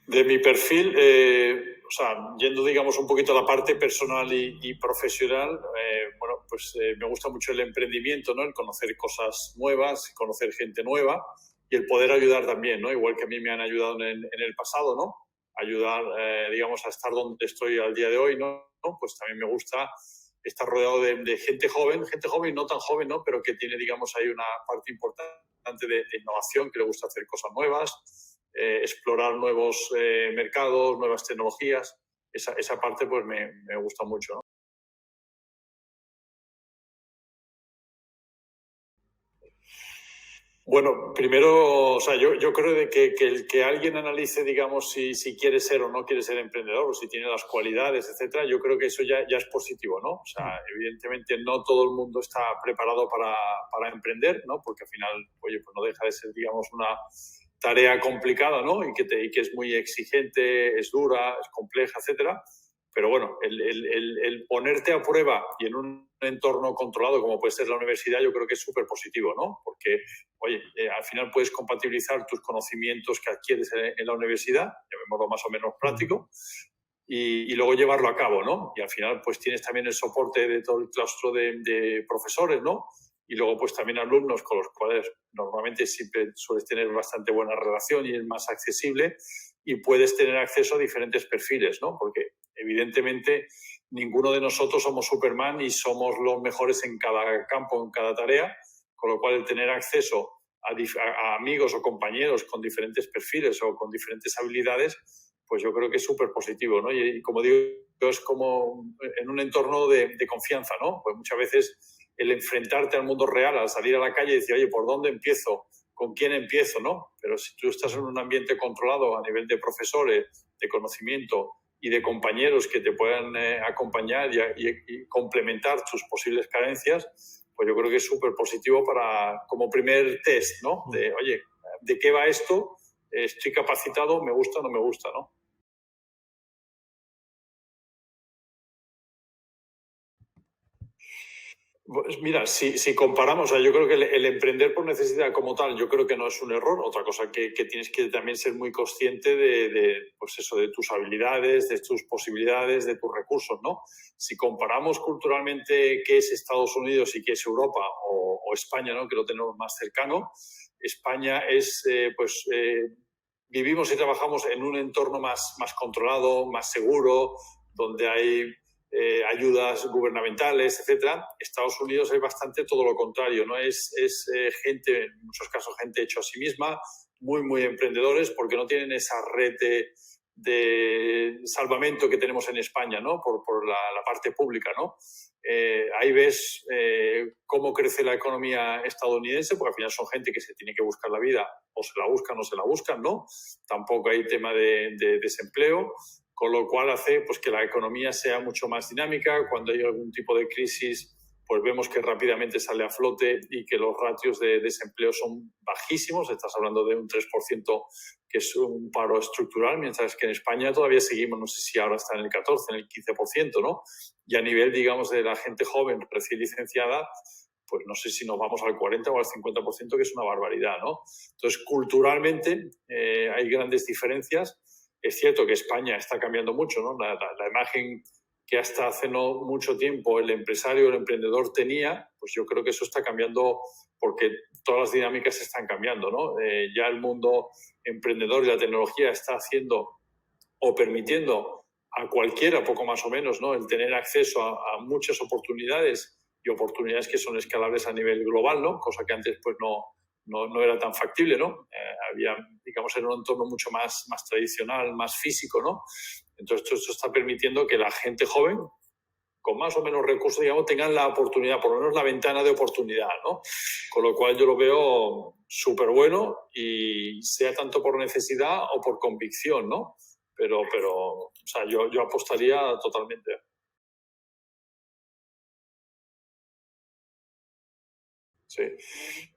De mi perfil, o sea, yendo, digamos, un poquito a la parte personal y profesional, bueno, pues me gusta mucho el emprendimiento, ¿no? El conocer cosas nuevas, conocer gente nueva y el poder ayudar también, ¿no? Igual que a mí me han ayudado en el pasado, ¿no? Ayudar, digamos, a estar donde estoy al día de hoy, ¿no? Pues también me gusta estar rodeado de gente joven, no tan joven, ¿no? Pero que tiene, digamos, ahí una parte importante de innovación, que le gusta hacer cosas nuevas, explorar nuevos mercados, nuevas tecnologías. Esa parte pues me gusta mucho, ¿no? Bueno, primero, o sea, yo creo de que el que alguien analice, digamos, si quiere ser o no quiere ser emprendedor, o si tiene las cualidades, etcétera, yo creo que eso ya es positivo, ¿no? O sea, evidentemente no todo el mundo está preparado para emprender, ¿no? Porque al final, oye, pues no deja de ser, digamos, una tarea complicada, ¿no? Y que es muy exigente, es dura, es compleja, etcétera. Pero bueno, el ponerte a prueba y en un entorno controlado como puede ser la universidad, yo creo que es súper positivo, ¿no? Porque oye, al final puedes compatibilizar tus conocimientos que adquieres en la universidad, llamémoslo más o menos práctico, y luego llevarlo a cabo, ¿no? Y al final pues tienes también el soporte de todo el claustro de profesores, ¿no? Y luego pues también alumnos con los cuales normalmente siempre sueles tener bastante buena relación y es más accesible y puedes tener acceso a diferentes perfiles, ¿no? Porque evidentemente ninguno de nosotros somos Superman y somos los mejores en cada campo, en cada tarea, con lo cual el tener acceso a amigos o compañeros con diferentes perfiles o con diferentes habilidades, pues yo creo que es súper positivo, ¿no? Y como digo, es como en un entorno de confianza, ¿no? Pues muchas veces el enfrentarte al mundo real, al salir a la calle y decir, oye, ¿por dónde empiezo? ¿Con quién empiezo? ¿No? Pero si tú estás en un ambiente controlado a nivel de profesores, de conocimiento y de compañeros que te puedan acompañar y complementar tus posibles carencias, pues yo creo que es súper positivo como primer test, ¿no? De, oye, ¿de qué va esto? ¿Estoy capacitado? ¿Me gusta o no me gusta, no? Pues mira, si comparamos, o sea, yo creo que el emprender por necesidad como tal, yo creo que no es un error. Otra cosa que tienes que también ser muy consciente pues eso, de tus habilidades, de tus posibilidades, de tus recursos, ¿no? Si comparamos culturalmente qué es Estados Unidos y qué es Europa o España, ¿no? Que lo tenemos más cercano, España es, vivimos y trabajamos en un entorno más controlado, más seguro, donde hay ayudas gubernamentales, etcétera. Estados Unidos es bastante todo lo contrario, ¿no? Es gente, en muchos casos, gente hecha a sí misma, muy emprendedores, porque no tienen esa red de salvamento que tenemos en España, ¿no? Por la parte pública, ¿no? Ahí ves cómo crece la economía estadounidense, porque al final son gente que se tiene que buscar la vida, o se la buscan o se la buscan, ¿no? Tampoco hay tema de desempleo, con lo cual hace pues, que la economía sea mucho más dinámica. Cuando hay algún tipo de crisis, pues vemos que rápidamente sale a flote y que los ratios de desempleo son bajísimos. Estás hablando de un 3%, que es un paro estructural, mientras que en España todavía seguimos, no sé si ahora está en el 14, en el 15%, ¿no? Y a nivel, digamos, de la gente joven recién licenciada, pues no sé si nos vamos al 40 o al 50%, que es una barbaridad, ¿no? Entonces, culturalmente hay grandes diferencias. Es cierto que España está cambiando mucho, ¿no? La imagen que hasta hace no mucho tiempo el empresario, el emprendedor tenía, pues yo creo que eso está cambiando porque todas las dinámicas están cambiando, ¿no? Ya el mundo emprendedor y la tecnología está haciendo o permitiendo a cualquiera, poco más o menos, ¿no? El tener acceso a muchas oportunidades y oportunidades que son escalables a nivel global, ¿no? Cosa que antes pues no era tan factible, ¿no? Había, digamos, en un entorno mucho más tradicional, más físico, ¿no? Entonces, esto está permitiendo que la gente joven, con más o menos recursos, digamos, tengan la oportunidad, por lo menos la ventana de oportunidad, ¿no? Con lo cual yo lo veo súper bueno y sea tanto por necesidad o por convicción, ¿no? Pero o sea, yo apostaría totalmente. Sí.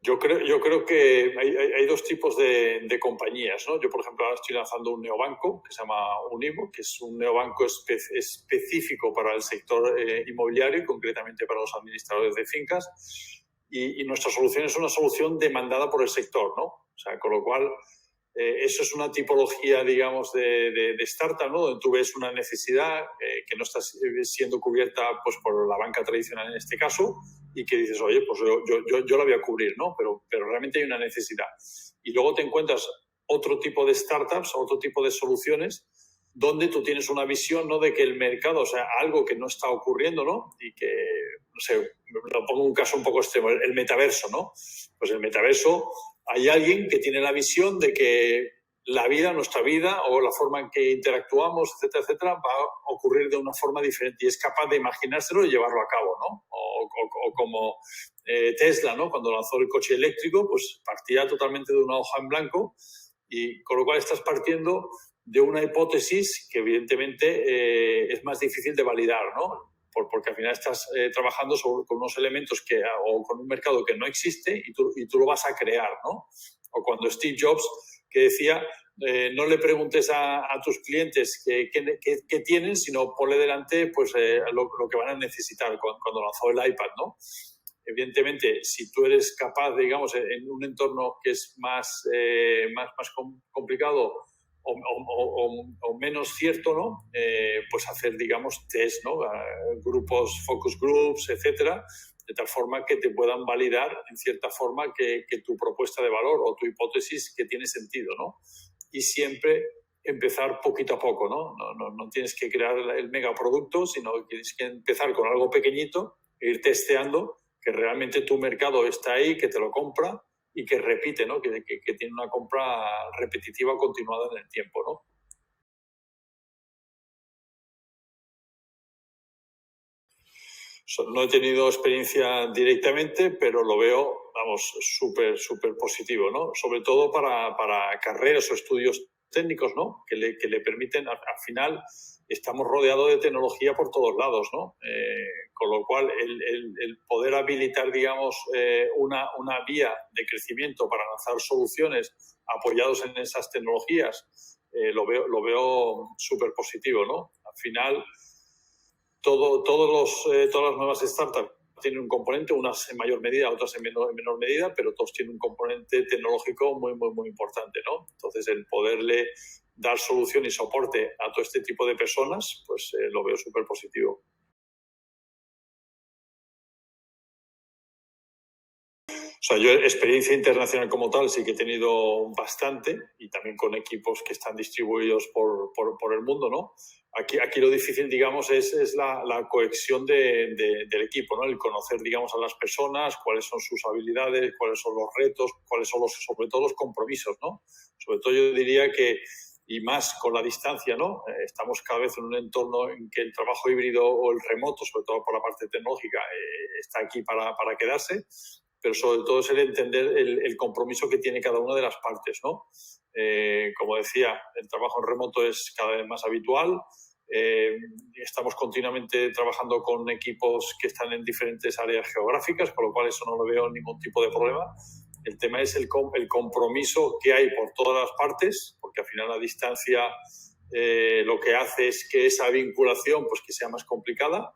Yo creo que hay dos tipos de compañías, ¿no? Yo, por ejemplo, ahora estoy lanzando un neobanco que se llama Univo, que es un neobanco específico para el sector inmobiliario y concretamente para los administradores de fincas. Y nuestra solución es una solución demandada por el sector, ¿no? O sea, con lo cual Eso es una tipología, digamos, de startup, ¿no? Donde tú ves una necesidad que no está siendo cubierta pues, por la banca tradicional en este caso y que dices, oye, pues yo la voy a cubrir, ¿no? Pero realmente hay una necesidad. Y luego te encuentras otro tipo de startups, otro tipo de soluciones donde tú tienes una visión, ¿no? De que el mercado, o sea, algo que no está ocurriendo, ¿no? Y que, no sé, lo pongo un caso un poco extremo, el metaverso, ¿no? Pues el metaverso, hay alguien que tiene la visión de que la vida, nuestra vida o la forma en que interactuamos, etcétera, etcétera, va a ocurrir de una forma diferente y es capaz de imaginárselo y llevarlo a cabo, ¿no? O como Tesla, ¿no? Cuando lanzó el coche eléctrico, pues partía totalmente de una hoja en blanco y con lo cual estás partiendo de una hipótesis que evidentemente es más difícil de validar, ¿no? Porque al final estás trabajando con unos elementos o con un mercado que no existe y tú lo vas a crear, ¿no? O cuando Steve Jobs, que decía, no le preguntes a tus clientes qué tienen, sino ponle delante pues, lo que van a necesitar cuando lanzó el iPad, ¿no? Evidentemente, si tú eres capaz, digamos, en un entorno que es más complicado o menos cierto, ¿no? Pues hacer, digamos, test, ¿no? Grupos, focus groups, etcétera, de tal forma que te puedan validar en cierta forma que tu propuesta de valor o tu hipótesis que tiene sentido, ¿no? Y siempre empezar poquito a poco, ¿no? No tienes que crear el megaproducto, sino que tienes que empezar con algo pequeñito e ir testeando que realmente tu mercado está ahí, que te lo compra y que repite, ¿no? Que tiene una compra repetitiva continuada en el tiempo, ¿no? No he tenido experiencia directamente, pero lo veo, vamos, súper positivo, ¿no? Sobre todo para carreras o estudios técnicos, ¿no? Que le permiten, al final, estamos rodeados de tecnología por todos lados, ¿no? Con lo cual, el poder habilitar, digamos, una vía de crecimiento para lanzar soluciones apoyados en esas tecnologías, lo veo súper positivo, ¿no? Al final, todas las nuevas startups tienen un componente, unas en mayor medida, otras en menor medida, pero todos tienen un componente tecnológico muy importante, ¿no? Entonces, el poderle dar solución y soporte a todo este tipo de personas, pues lo veo súper positivo. O sea, yo experiencia internacional como tal sí que he tenido bastante y también con equipos que están distribuidos por el mundo, ¿no? Aquí lo difícil, digamos, es la cohesión del equipo, ¿no? El conocer, digamos, a las personas, cuáles son sus habilidades, cuáles son los retos, cuáles son sobre todo los compromisos, ¿no? Sobre todo yo diría que, y más con la distancia, ¿no? Estamos cada vez en un entorno en que el trabajo híbrido o el remoto, sobre todo por la parte tecnológica, está aquí para quedarse, pero sobre todo es el entender el compromiso que tiene cada una de las partes, ¿no? Como decía, el trabajo en remoto es cada vez más habitual. Estamos continuamente trabajando con equipos que están en diferentes áreas geográficas, con lo cual eso no lo veo ningún tipo de problema. El tema es el compromiso que hay por todas las partes, porque al final la distancia lo que hace es que esa vinculación pues, que sea más complicada.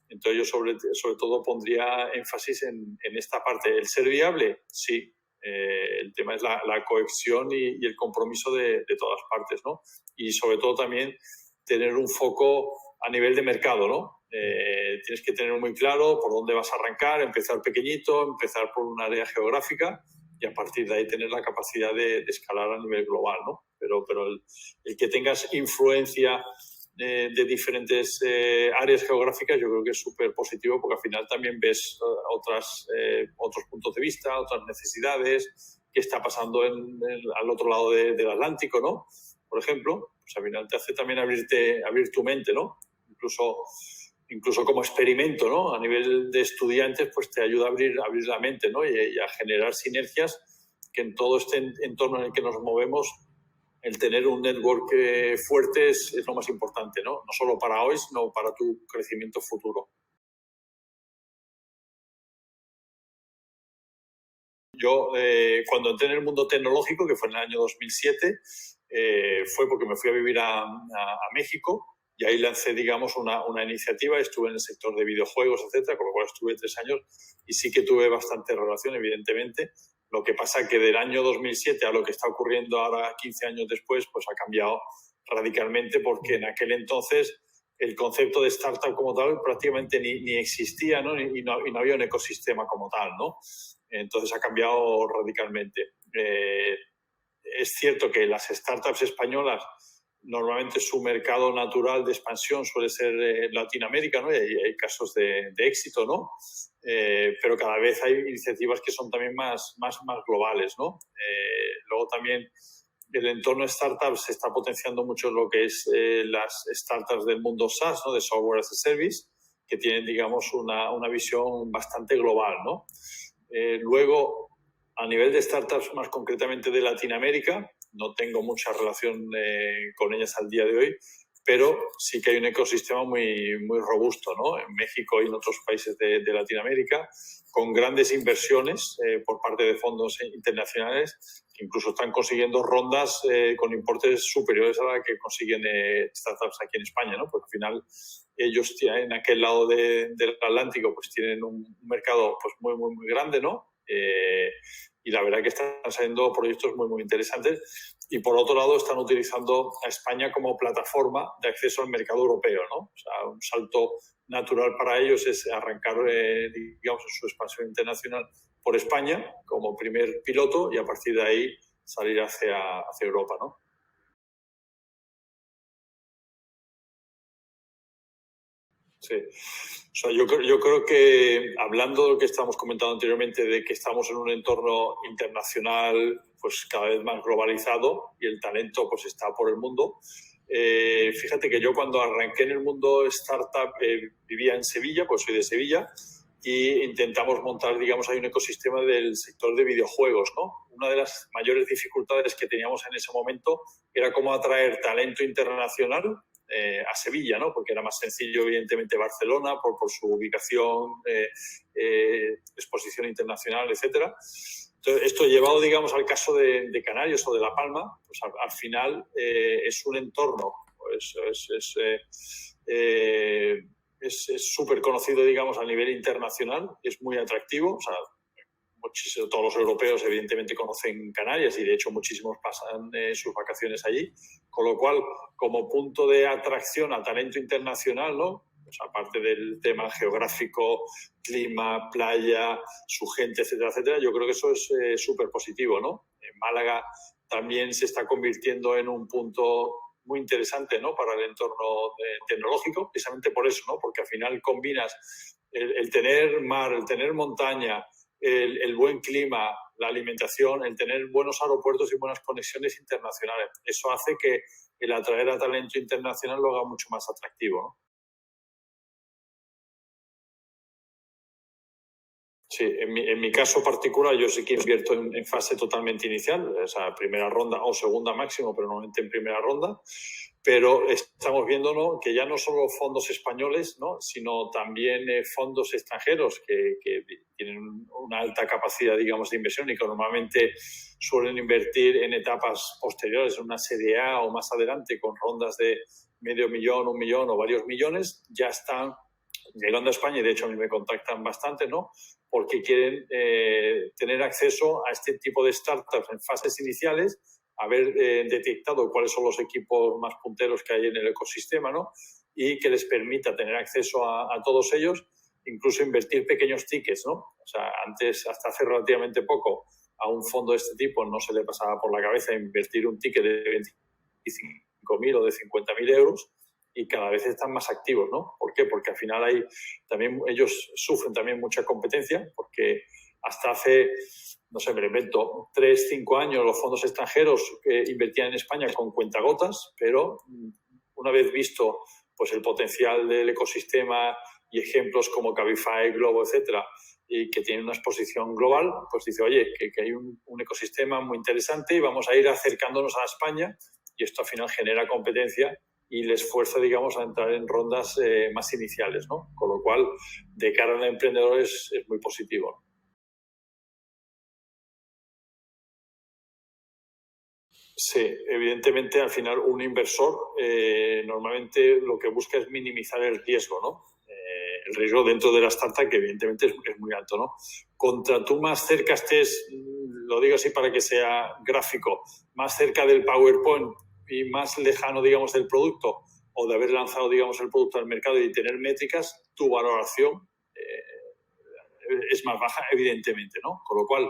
Entonces yo sobre todo pondría énfasis en esta parte. ¿El ser viable? Sí. El tema es la cohesión y el compromiso de todas partes, ¿no? Y sobre todo también tener un foco a nivel de mercado, ¿no? Tienes que tener muy claro por dónde vas a arrancar, empezar pequeñito, empezar por un área geográfica y a partir de ahí tener la capacidad de escalar a nivel global, ¿no? Pero el que tengas influencia de diferentes áreas geográficas, yo creo que es súper positivo porque al final también ves otros puntos de vista, otras necesidades, qué está pasando al otro lado del Atlántico, ¿no? Por ejemplo, pues al final te hace también abrir tu mente, ¿no? Incluso como experimento, ¿no? A nivel de estudiantes, pues te ayuda a abrir la mente, ¿no? Y a generar sinergias que en todo este entorno en el que nos movemos, el tener un network fuerte es lo más importante, ¿no? No solo para hoy, sino para tu crecimiento futuro. Yo, cuando entré en el mundo tecnológico, que fue en el año 2007, fue porque me fui a vivir a México y ahí lancé, digamos, una iniciativa. Estuve en el sector de videojuegos, etcétera, con lo cual estuve 3 años y sí que tuve bastante relación, evidentemente, Lo que pasa que del año 2007 a lo que está ocurriendo ahora 15 años después, pues ha cambiado radicalmente, porque en aquel entonces el concepto de startup como tal prácticamente ni existía, ¿no? Y no había un ecosistema como tal, ¿no? Entonces ha cambiado radicalmente. Es cierto que las startups españolas, normalmente su mercado natural de expansión suele ser Latinoamérica, ¿no? Y hay casos de éxito, ¿no? Pero cada vez hay iniciativas que son también más globales, ¿no? Luego también el entorno startup se está potenciando mucho en lo que es las startups del mundo SaaS, ¿no? De Software as a Service, que tienen, digamos, una visión bastante global, ¿no? Luego, a nivel de startups, más concretamente de Latinoamérica, no tengo mucha relación con ellas al día de hoy, pero sí que hay un ecosistema muy robusto, ¿no? En México y en otros países de Latinoamérica, con grandes inversiones por parte de fondos internacionales, que incluso están consiguiendo rondas con importes superiores a la que consiguen startups aquí en España, ¿no? Porque al final ellos en aquel lado del Atlántico pues tienen un mercado pues muy grande, ¿no? Y la verdad que están saliendo proyectos muy interesantes, y por otro lado están utilizando a España como plataforma de acceso al mercado europeo, ¿no? O sea, un salto natural para ellos es arrancar, digamos, su expansión internacional por España como primer piloto, y a partir de ahí salir hacia Europa, ¿no? Sí. O sea, yo creo que, hablando de lo que estábamos comentando anteriormente, de que estamos en un entorno internacional pues cada vez más globalizado, y el talento pues está por el mundo. Fíjate que yo, cuando arranqué en el mundo startup, vivía en Sevilla, pues soy de Sevilla, y intentamos montar, digamos, hay un ecosistema del sector de videojuegos, ¿no? Una de las mayores dificultades que teníamos en ese momento era cómo atraer talento internacional a Sevilla, ¿no? Porque era más sencillo, evidentemente, Barcelona por su ubicación, exposición internacional, etcétera. Entonces, esto llevado, digamos, al caso de Canarias o de La Palma, pues al final es un entorno, pues, es súper conocido, digamos, a nivel internacional, es muy atractivo. O sea, todos los europeos evidentemente conocen Canarias, y de hecho muchísimos pasan sus vacaciones allí, con lo cual, como punto de atracción a talento internacional, ¿no? Pues aparte del tema geográfico, clima, playa, su gente, etcétera, etcétera, yo creo que eso es súper positivo, ¿no? En Málaga también se está convirtiendo en un punto muy interesante, ¿no? Para el entorno tecnológico, precisamente por eso, ¿no? Porque al final combinas el tener mar, el tener montaña, el buen clima, la alimentación, el tener buenos aeropuertos y buenas conexiones internacionales. Eso hace que el atraer a talento internacional lo haga mucho más atractivo, ¿no? Sí, en mi caso particular, yo sí que invierto en fase totalmente inicial, o sea, primera ronda o segunda máximo, pero normalmente en primera ronda. Pero estamos viendo, ¿no?, que ya no solo fondos españoles, ¿no?, sino también fondos extranjeros que tienen una alta capacidad, digamos, de inversión, y que normalmente suelen invertir en etapas posteriores, en una serie A o más adelante, con rondas de medio millón, 1 millón o varios millones, ya están llegando a España. Y de hecho a mí me contactan bastante, ¿no?, porque quieren tener acceso a este tipo de startups en fases iniciales, haber detectado cuáles son los equipos más punteros que hay en el ecosistema, ¿no?, y que les permita tener acceso a todos ellos, incluso invertir pequeños tickets, ¿no? O sea, antes, hasta hace relativamente poco, a un fondo de este tipo no se le pasaba por la cabeza invertir un ticket de 25.000 o de 50.000 euros, y cada vez están más activos, ¿no? ¿Por qué? Porque al final también ellos sufren también mucha competencia, porque hasta hace, no sé, me lo invento, 3, 5 años los fondos extranjeros invertían en España con cuentagotas, pero una vez visto pues el potencial del ecosistema y ejemplos como Cabify, Globo, etcétera, y que tienen una exposición global, pues dice, oye, que hay un ecosistema muy interesante y vamos a ir acercándonos a España, y esto al final genera competencia y les fuerza, digamos, a entrar en rondas más iniciales, ¿no? Con lo cual, de cara al emprendedor es muy positivo. Sí, evidentemente al final un inversor normalmente lo que busca es minimizar el riesgo, ¿no? el riesgo dentro de la startup, que evidentemente es muy alto, ¿no? Contra tú más cerca estés, lo digo así para que sea gráfico, más cerca del PowerPoint y más lejano, digamos, del producto, o de haber lanzado, digamos, el producto al mercado y tener métricas, tu valoración es más baja, evidentemente, ¿no? Con lo cual,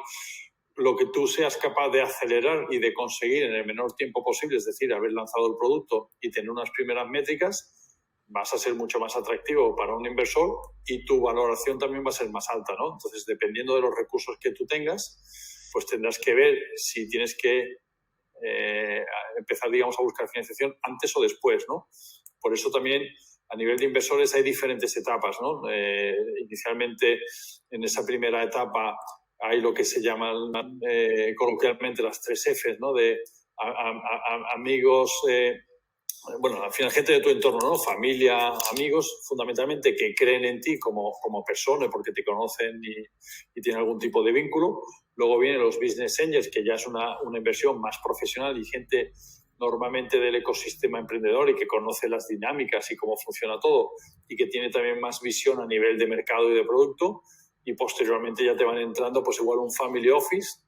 lo que tú seas capaz de acelerar y de conseguir en el menor tiempo posible, es decir, haber lanzado el producto y tener unas primeras métricas, vas a ser mucho más atractivo para un inversor y tu valoración también va a ser más alta, ¿no? Entonces, dependiendo de los recursos que tú tengas, pues tendrás que ver si tienes que empezar, digamos, a buscar financiación antes o después, ¿no? Por eso también a nivel de inversores hay diferentes etapas, ¿no? Inicialmente, en esa primera etapa hay lo que se llaman coloquialmente las 3 Fs, ¿no? De amigos, bueno, al final gente de tu entorno, ¿no? Familia, amigos, fundamentalmente que creen en ti como persona porque te conocen y tienen algún tipo de vínculo. Luego vienen los business angels, que ya es una inversión más profesional y gente normalmente del ecosistema emprendedor y que conoce las dinámicas y cómo funciona todo y que tiene también más visión a nivel de mercado y de producto. Y posteriormente ya te van entrando pues igual un family office,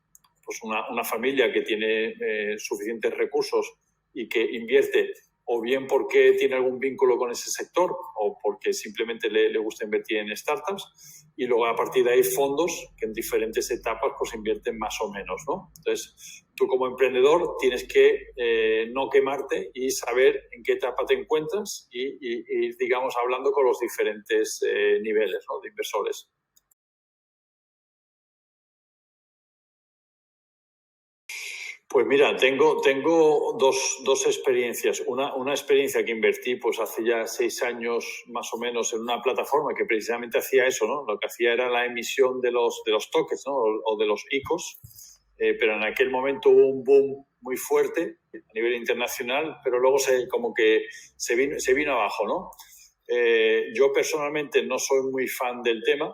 pues una familia que tiene suficientes recursos y que invierte o bien porque tiene algún vínculo con ese sector o porque simplemente le gusta invertir en startups, y luego a partir de ahí fondos que en diferentes etapas pues invierten más o menos, ¿no? Entonces, tú como emprendedor tienes que no quemarte y saber en qué etapa te encuentras y digamos, hablando con los diferentes niveles, ¿no? De inversores. Pues mira, tengo dos experiencias. Una experiencia que invertí pues hace ya 6 años más o menos en una plataforma que precisamente hacía eso, ¿no? Lo que hacía era la emisión de los tokens, ¿no? O de los ICOs, pero en aquel momento hubo un boom muy fuerte a nivel internacional, pero luego como que se vino abajo, ¿no? Yo personalmente no soy muy fan del tema.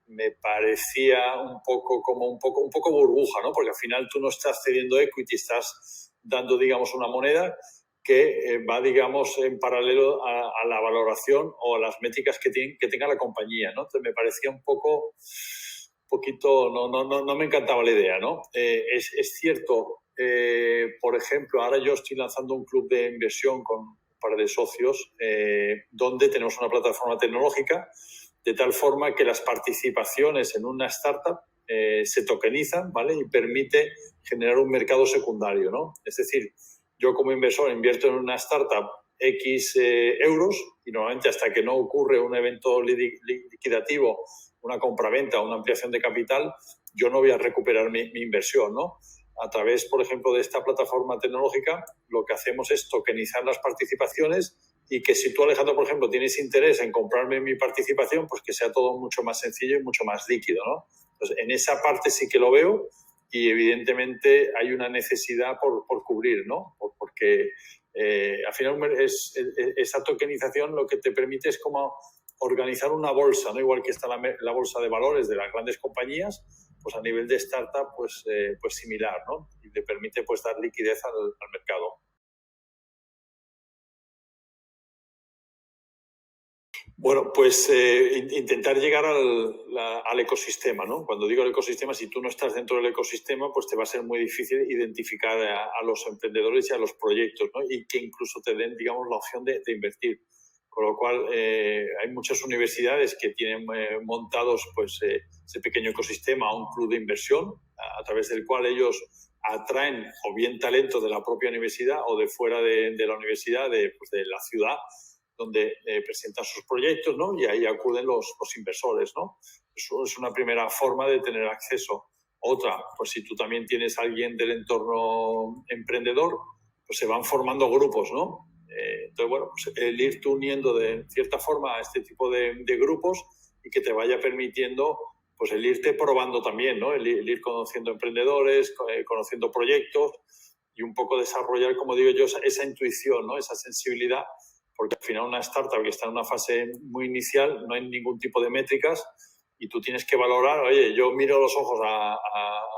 Me parecía un poco burbuja, ¿no? Porque al final tú no estás cediendo equity, estás dando, digamos, una moneda que va, digamos, en paralelo a la valoración o a las métricas que tenga la compañía, ¿no? Entonces me parecía un poquito, no me encantaba la idea, ¿no? Es cierto, por ejemplo, ahora yo estoy lanzando un club de inversión con un par de socios donde tenemos una plataforma tecnológica de tal forma que las participaciones en una startup se tokenizan, ¿vale? Y permite generar un mercado secundario, ¿no? Es decir, yo como inversor invierto en una startup X euros y normalmente hasta que no ocurre un evento liquidativo, una compraventa o una ampliación de capital, yo no voy a recuperar mi inversión, ¿no? A través, por ejemplo, de esta plataforma tecnológica, lo que hacemos es tokenizar las participaciones y que si tú, Alejandro, por ejemplo, tienes interés en comprarme mi participación, pues que sea todo mucho más sencillo y mucho más líquido, ¿no? Entonces, en esa parte sí que lo veo y evidentemente hay una necesidad por cubrir, ¿no? Porque al final esa tokenización lo que te permite es como organizar una bolsa, ¿no? Igual que está la bolsa de valores de las grandes compañías, pues a nivel de startup, pues similar, ¿no? Y te permite pues dar liquidez al mercado. Bueno, pues intentar llegar al ecosistema, ¿no? Cuando digo el ecosistema, si tú no estás dentro del ecosistema, pues te va a ser muy difícil identificar a los emprendedores y a los proyectos, ¿no? Y que incluso te den, digamos, la opción de invertir. Con lo cual, hay muchas universidades que tienen montados pues, ese pequeño ecosistema, un club de inversión, a través del cual ellos atraen o bien talento de la propia universidad o de fuera de la universidad, pues, de la ciudad, donde presentan sus proyectos, ¿no? Y ahí acuden los inversores, ¿no? Eso es una primera forma de tener acceso. Otra, pues si tú también tienes a alguien del entorno emprendedor, pues se van formando grupos, ¿no? Entonces, bueno, pues el irte uniendo de cierta forma a este tipo de grupos y que te vaya permitiendo pues el irte probando también, ¿no? El ir conociendo emprendedores, conociendo proyectos y un poco desarrollar, como digo yo, esa intuición, ¿no? Esa sensibilidad, porque al final una startup que está en una fase muy inicial, no hay ningún tipo de métricas y tú tienes que valorar, oye, yo miro los ojos a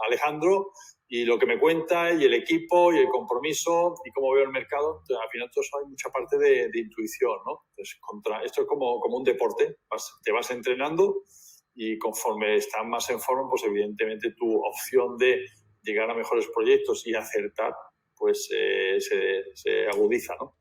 Alejandro y lo que me cuenta y el equipo y el compromiso y cómo veo el mercado. Entonces, al final todo eso hay mucha parte de intuición, ¿no? Entonces, esto es como un deporte, te vas entrenando y conforme estás más en forma, pues evidentemente tu opción de llegar a mejores proyectos y acertar, pues se agudiza, ¿no?